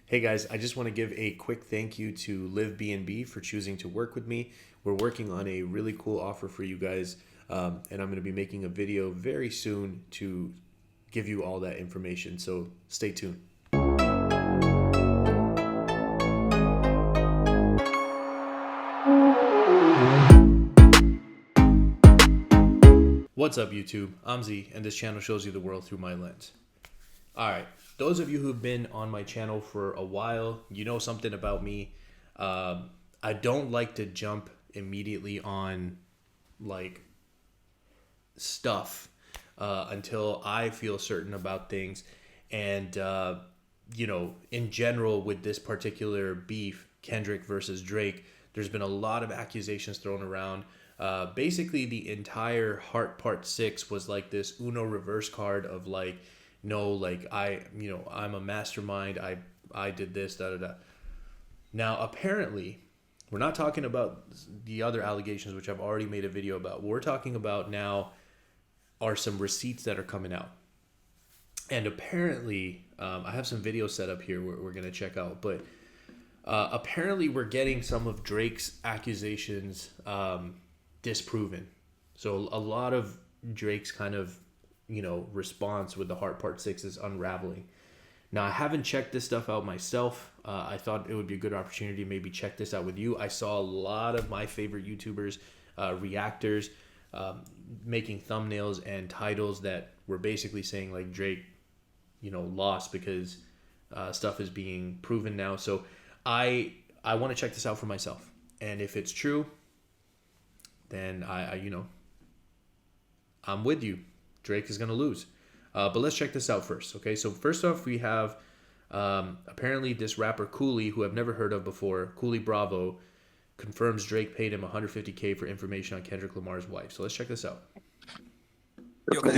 Hey guys, I just want to give a quick thank you to Live B&B for choosing to work with me. We're working on a really cool offer for you guys, and I'm going to be making a video very soon to give you all that information. So stay tuned. What's up, YouTube? I'm Z, and this channel shows you the world through my lens. All right, those of you who've been on my channel for a while, you know something about me. I don't like to jump immediately on like stuff until I feel certain about things. And, in general, with this particular beef, Kendrick versus Drake, there's been a lot of accusations thrown around. Basically, the entire Heart Part 6 was like this Uno reverse card of like, no, like I'm a mastermind. I did this, da da da. Now, apparently, we're not talking about the other allegations, which I've already made a video about. What we're talking about now are some receipts that are coming out. And apparently, I have some videos set up here we're going to check out. But apparently, we're getting some of Drake's accusations disproven. So a lot of Drake's kind of, response with the Heart Part 6 is unraveling. Now, I haven't checked this stuff out myself. I thought it would be a good opportunity to maybe check this out with you. I saw a lot of my favorite YouTubers, reactors, making thumbnails and titles that were basically saying like Drake, lost because stuff is being proven now. So I want to check this out for myself. And if it's true, then I'm with you. Drake is going to lose. But let's check this out first, okay? So first off, we have apparently this rapper Cooley, who I've never heard of before, Cooley Bravo, confirms Drake paid him $150K for information on Kendrick Lamar's wife. So let's check this out. Yo, can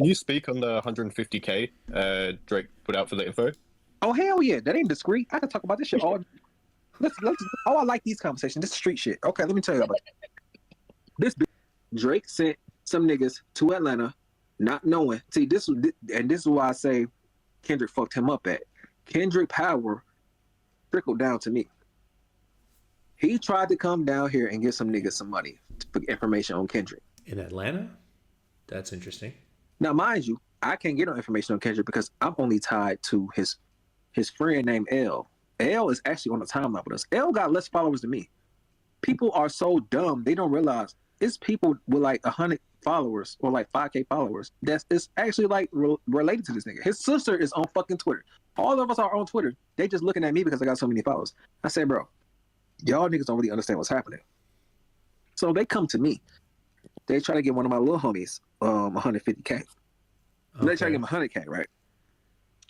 you speak on the 150K Drake put out for the info? Oh hell yeah, that ain't discreet. I can talk about this shit all. Let's. Oh, I like these conversations. This is street shit. Okay, let me tell you about this. Drake sent some niggas to Atlanta, not knowing. See, this is why I say Kendrick fucked him up at. Kendrick power trickled down to me. He tried to come down here and get some niggas some money for information on Kendrick. In Atlanta? That's interesting. Now, mind you, I can't get no information on Kendrick because I'm only tied to his friend named L. L is actually on the timeline with us. L got less followers than me. People are so dumb, they don't realize it's people with like 100 followers or like 5K followers it's actually like related to this nigga. His sister is on fucking Twitter. All of us are on Twitter. They just looking at me because I got so many followers. I said, bro, y'all niggas don't really understand what's happening. So they come to me. They try to get one of my little homies 150K. Okay. They try to get him 100K, right?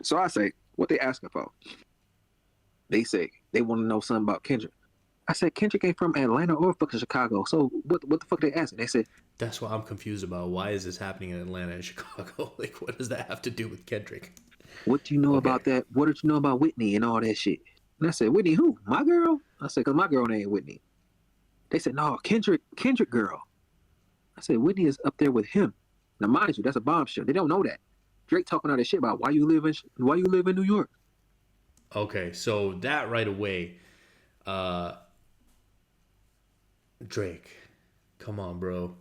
So I say, what they asking for? They say they want to know something about Kendrick. I said, Kendrick ain't from Atlanta or fucking Chicago. So what the fuck they asking? They said, that's what I'm confused about. Why is this happening in Atlanta and Chicago? Like, what does that have to do with Kendrick? What do you know about that? What did you know about Whitney and all that shit? And I said, Whitney who? My girl? I said, because my girl name Whitney. They said, no, Kendrick girl. I said, Whitney is up there with him. Now, mind you, that's a bombshell. They don't know that. Drake talking all that shit about why you live in New York. Okay, so that right away, Drake, come on, bro.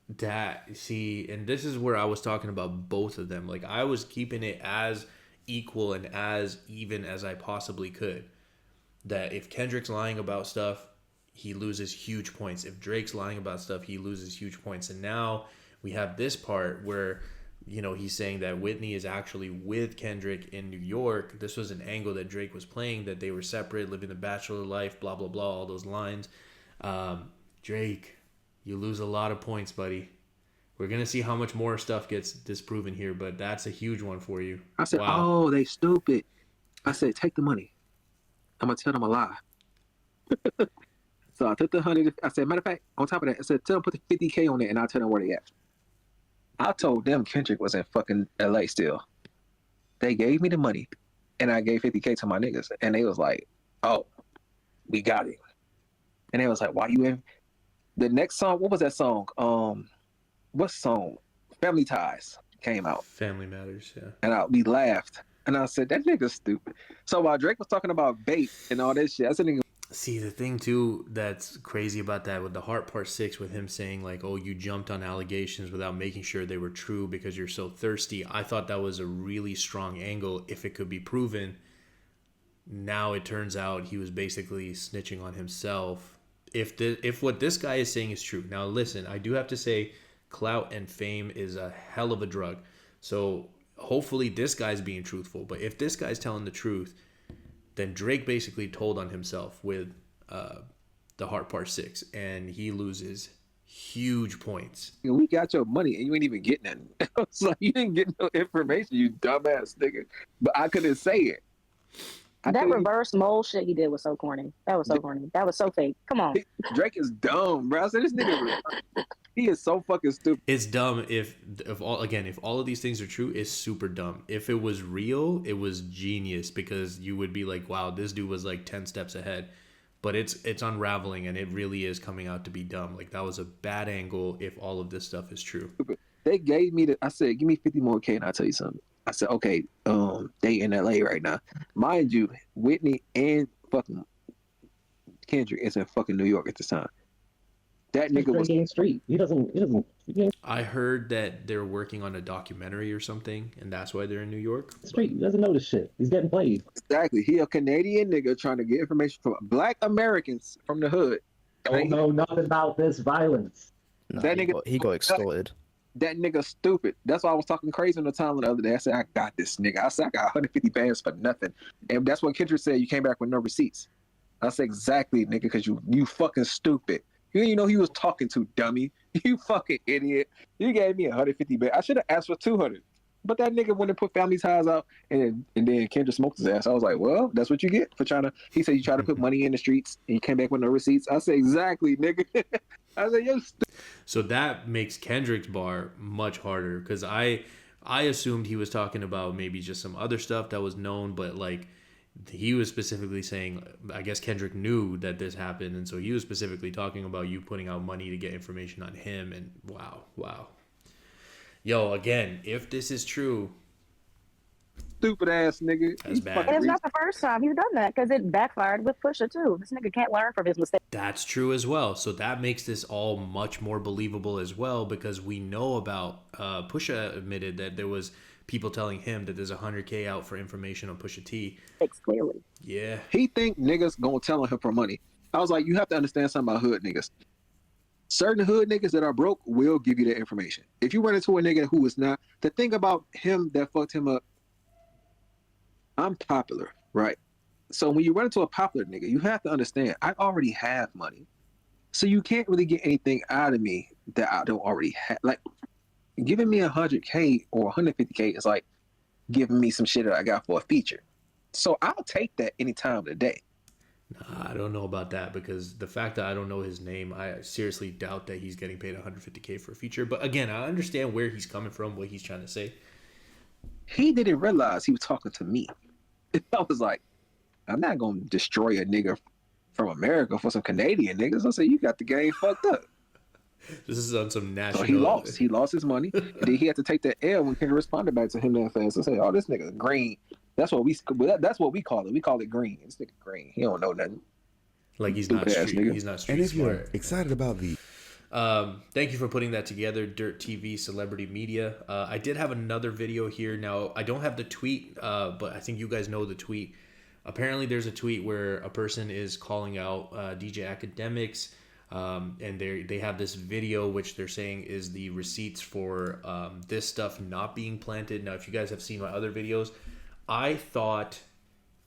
And this is where I was talking about both of them. Like, I was keeping it as equal and as even as I possibly could. That if Kendrick's lying about stuff, he loses huge points. If Drake's lying about stuff, he loses huge points. And now we have this part where, he's saying that Whitney is actually with Kendrick in New York. This was an angle that Drake was playing, that they were separate, living the bachelor life, blah, blah, blah, all those lines. Drake, you lose a lot of points, buddy. We're going to see how much more stuff gets disproven here, but that's a huge one for you. I said, wow. Oh, they stupid. I said, take the money. I'm going to tell them a lie. So I took the 100. I said, matter of fact, on top of that, I said, tell them put the 50K on it and I'll tell them where they at. I told them Kendrick was in fucking LA still. They gave me the money and I gave 50K to my niggas. And they was like, oh, we got it. And they was like, why you in? The next song, what was that song? What song? Family Ties came out. Family Matters, yeah. And we laughed. And I said, that nigga's stupid. So while Drake was talking about bait and all that shit, I said, nigga, See, the thing too that's crazy about that with the Heart Part 6, with him saying like, "Oh, you jumped on allegations without making sure they were true because you're so thirsty." I thought that was a really strong angle if it could be proven. Now it turns out he was basically snitching on himself. If what this guy is saying is true. Now listen, I do have to say clout and fame is a hell of a drug. So hopefully this guy's being truthful, but if this guy's telling the truth, then Drake basically told on himself with the Heart Part 6, and he loses huge points. we got your money and you ain't even getting nothing. It's like, you didn't get no information, you dumbass nigga. But I couldn't say it. That reverse mole shit he did was so corny. That was so corny. That was so fake. Come on. Drake is dumb, bro. I said, this nigga, he is so fucking stupid. It's dumb if all of these things are true, it's super dumb. If it was real, it was genius, because you would be like, wow, this dude was like 10 steps ahead. But it's unraveling, and it really is coming out to be dumb. Like, that was a bad angle if all of this stuff is true. They gave me I said, give me 50 more K and I'll tell you something. I said, okay, they in LA right now. Mind you, Whitney and fucking Kendrick is in fucking New York at this time. That nigga was street. He doesn't. I heard that they're working on a documentary or something, and that's why they're in New York. Street. He doesn't know this shit. He's getting played. Exactly. He a Canadian nigga trying to get information from Black Americans from the hood. Don't know nothing about this violence. No, That he got extorted. That nigga stupid. That's why I was talking crazy on the timeline the other day. I said, I got this nigga. I said, I got 150 bands for nothing. And that's what Kendrick said. You came back with no receipts. I said, exactly, nigga, because you fucking stupid. You didn't know he was talking to, dummy. You fucking idiot. You gave me 150 bands. I should have asked for 200. But that nigga went and put Family Ties out, and then Kendrick smoked his ass. I was like, well, that's what you get for trying to. He said you try to put money in the streets, and you came back with no receipts. I said, exactly, nigga. I said, yo, so that makes Kendrick's bar much harder, because I assumed he was talking about maybe just some other stuff that was known, but like he was specifically saying, I guess Kendrick knew that this happened, and so he was specifically talking about you putting out money to get information on him. And wow. Yo, again, if this is true, stupid ass nigga. That's bad. And it's not the first time he's done that, because it backfired with Pusha too. This nigga can't learn from his mistakes. That's true as well. So that makes this all much more believable as well, because we know about Pusha admitted that there was people telling him that there's 100K out for information on Pusha T. Clearly. Yeah. He think niggas gonna tell him for money. I was like, you have to understand something about hood niggas. Certain hood niggas that are broke will give you that information. If you run into a nigga who is not, the thing about him that fucked him up, I'm popular, right? So when you run into a popular nigga, you have to understand, I already have money. So you can't really get anything out of me that I don't already have. Like, giving me 100K or 150K is like giving me some shit that I got for a feature. So I'll take that any time of the day. Nah, I don't know about that, because the fact that I don't know his name, I seriously doubt that he's getting paid 150K for a feature. But again, I understand where he's coming from, what he's trying to say. He didn't realize he was talking to me. I was like, I'm not going to destroy a nigga from America for some Canadian niggas. I said, you got the game fucked up. This is on some national. So he lost his money. And then he had to take that L when Kendrick responded back to him that fast. I said, oh, this nigga green. That's what we call it. We call it green. This nigga green. He don't know nothing. Like he's not street. He's not street And if you're smart. excited about the thank you for putting that together, Dirt TV Celebrity Media. I did have another video here. Now, I don't have the tweet, but I think you guys know the tweet. Apparently, there's a tweet where a person is calling out DJ Academics, and they have this video which they're saying is the receipts for this stuff not being planted. Now, if you guys have seen my other videos, I thought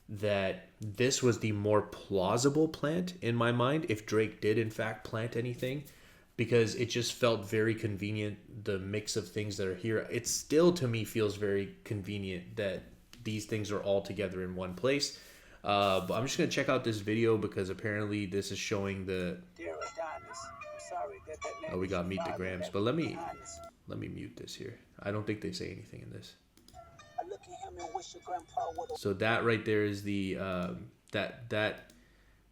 that this was the more plausible plant in my mind, if Drake did in fact plant anything, because it just felt very convenient, the mix of things that are here. It still, to me, feels very convenient that these things are all together in one place. But I'm just going to check out this video, because apparently this is showing the... Oh, we got Meet the Grams. But let me mute this here. I don't think they say anything in this. So that right there is the...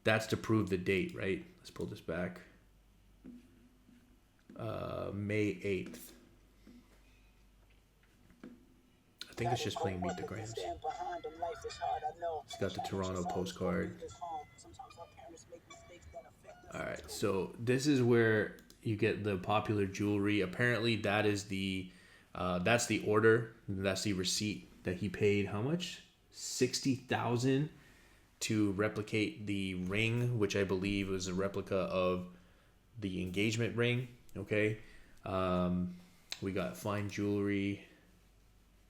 that's to prove the date, right? Let's pull this back. May 8th. I think it's just playing Meet the Grams. It's got the Toronto postcard. All right, so this is where you get the popular jewelry. Apparently, that is that's the order. That's the receipt that he paid. How much? $60,000 to replicate the ring, which I believe was a replica of the engagement ring. Okay, we got fine jewelry.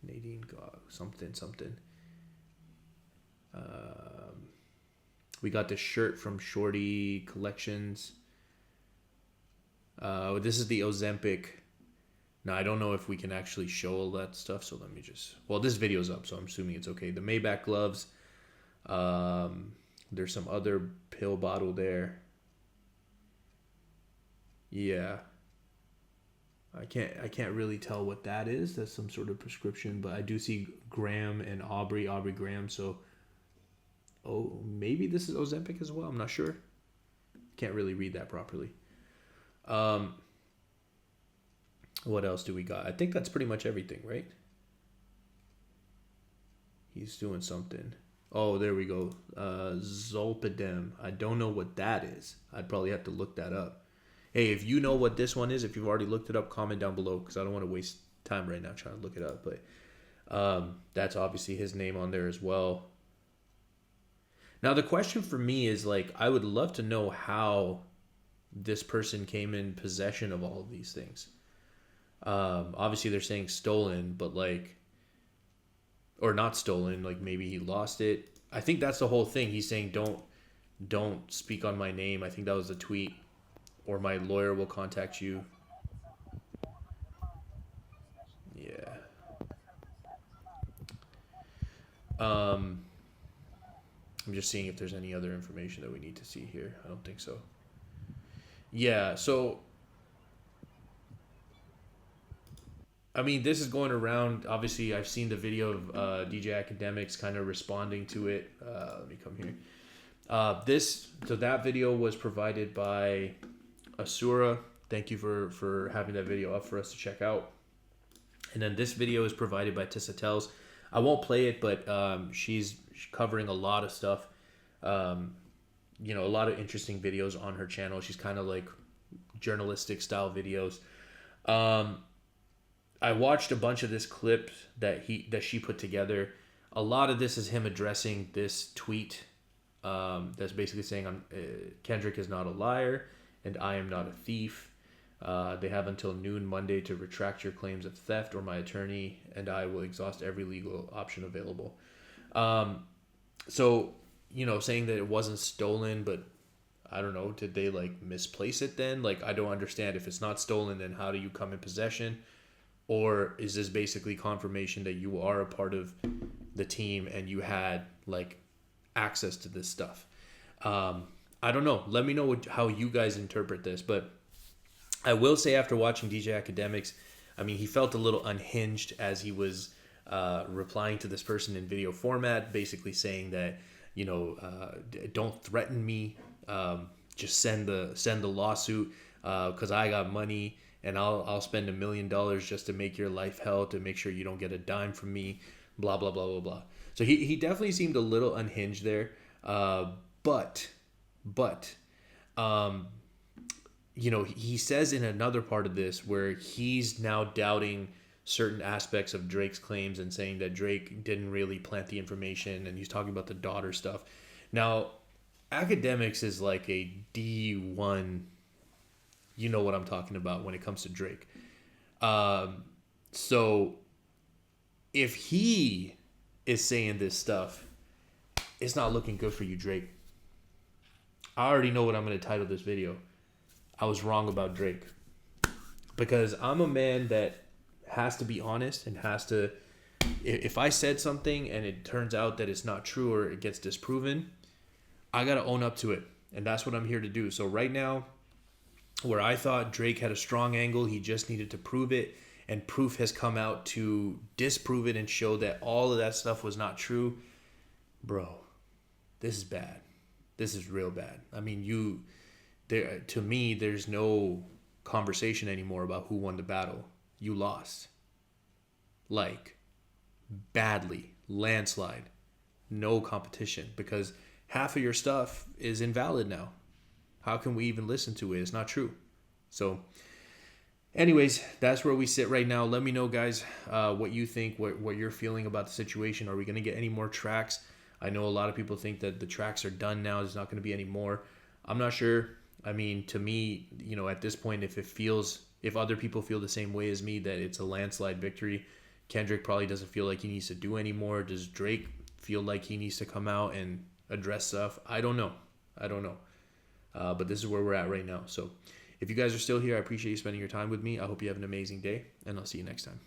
Nadine got something. We got the shirt from Shorty Collections. This is the Ozempic. Now, I don't know if we can actually show all that stuff, so let me just... Well, this video's up, so I'm assuming it's okay. The Maybach gloves. There's some other pill bottle there. Yeah. I can't really tell what that is. That's some sort of prescription, but I do see Graham and Aubrey Graham, so... Oh, maybe this is Ozempic as well. I'm not sure. Can't really read that properly. What else do we got? I think that's pretty much everything, right? He's doing something. Oh, there we go. Zolpidem. I don't know what that is. I'd probably have to look that up. Hey, if you know what this one is, if you've already looked it up, comment down below, because I don't want to waste time right now trying to look it up. But that's obviously his name on there as well. Now, the question for me is, like, I would love to know how this person came in possession of all of these things. Obviously, they're saying stolen, but, like, or not stolen, like, maybe he lost it. I think that's the whole thing. He's saying, don't speak on my name. I think that was the tweet. Or my lawyer will contact you. Yeah. I'm just seeing if there's any other information that we need to see here. I don't think so. Yeah, so I mean, this is going around. Obviously, I've seen the video of DJ Academics kind of responding to it. Let me come here. So that video was provided by Asura. Thank you for having that video up for us to check out. And then this video is provided by Tissa Tells. I won't play it, but she's covering a lot of stuff. You know, a lot of interesting videos on her channel. She's kind of like journalistic style videos. I watched a bunch of this clip that she put together. A lot of this is him addressing this tweet that's basically saying Kendrick is not a liar and I am not a thief. They have until noon Monday to retract your claims of theft or my attorney, and I will exhaust every legal option available. So, you know, saying that it wasn't stolen, but I don't know, did they like misplace it then? Like, I don't understand. If it's not stolen, then how do you come in possession? Or is this basically confirmation that you are a part of the team and you had like access to this stuff? I don't know. Let me know how you guys interpret this, but I will say after watching DJ Academics, I mean, he felt a little unhinged as he was replying to this person in video format, basically saying that, you know, don't threaten me. Just send the lawsuit because I got money and I'll spend $1 million just to make your life hell, to make sure you don't get a dime from me. Blah blah blah blah blah. So he definitely seemed a little unhinged there. But you know, he says in another part of this where he's now doubting certain aspects of Drake's claims and saying that Drake didn't really plant the information, and he's talking about the daughter stuff. Now, Academics is like a D1, you know what I'm talking about when it comes to Drake. So if he is saying this stuff, it's not looking good for you, Drake. I already know what I'm going to title this video. I was wrong about Drake. Because I'm a man that has to be honest and has to... If I said something and it turns out that it's not true or it gets disproven, I got to own up to it. And that's what I'm here to do. So right now, where I thought Drake had a strong angle, he just needed to prove it. And proof has come out to disprove it and show that all of that stuff was not true. Bro, this is bad. This is real bad. I mean, to me, there's no conversation anymore about who won the battle. You lost. Like, badly, landslide, no competition, because half of your stuff is invalid now. How can we even listen to it? It's not true. So anyways, that's where we sit right now. Let me know, guys, what you think, what you're feeling about the situation. Are we going to get any more tracks? I know a lot of people think that the tracks are done now. There's not going to be any more. I'm not sure. I mean, to me, you know, at this point, if other people feel the same way as me, that it's a landslide victory, Kendrick probably doesn't feel like he needs to do anymore. Does Drake feel like he needs to come out and address stuff? I don't know. But this is where we're at right now. So if you guys are still here, I appreciate you spending your time with me. I hope you have an amazing day, and I'll see you next time.